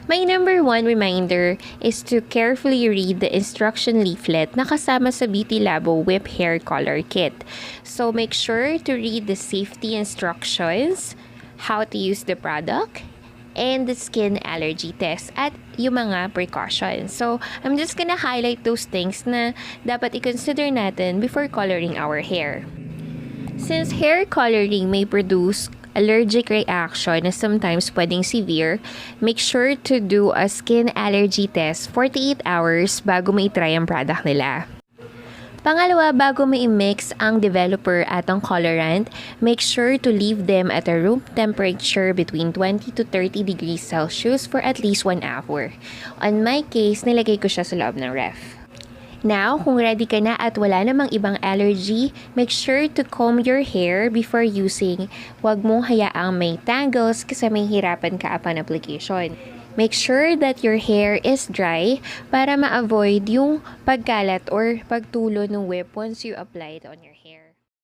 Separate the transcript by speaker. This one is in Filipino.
Speaker 1: My number one reminder is to carefully read the instruction leaflet na kasama sa Beautylabo Whip Hair Color Kit. So make sure to read the safety instructions, how to use the product, and the skin allergy test at yung mga precautions. So, I'm just gonna highlight those things na dapat i-consider natin before coloring our hair. Since hair coloring may produce allergic reaction na sometimes pwedeng severe, make sure to do a skin allergy test 48 hours bago mo i-try ang product nila. Pangalawa, bago mo i-mix ang developer at ang colorant, make sure to leave them at a room temperature between 20 to 30 degrees Celsius for at least 1 hour. On my case, nilagay ko siya sa loob ng ref. Now, kung ready ka na at wala namang ibang allergy, make sure to comb your hair before using. Huwag mong hayaang may tangles kasi may hirapan ka upon application. Make sure that your hair is dry para ma-avoid yung pagkalat or pagtulo ng whip once you apply it on your hair.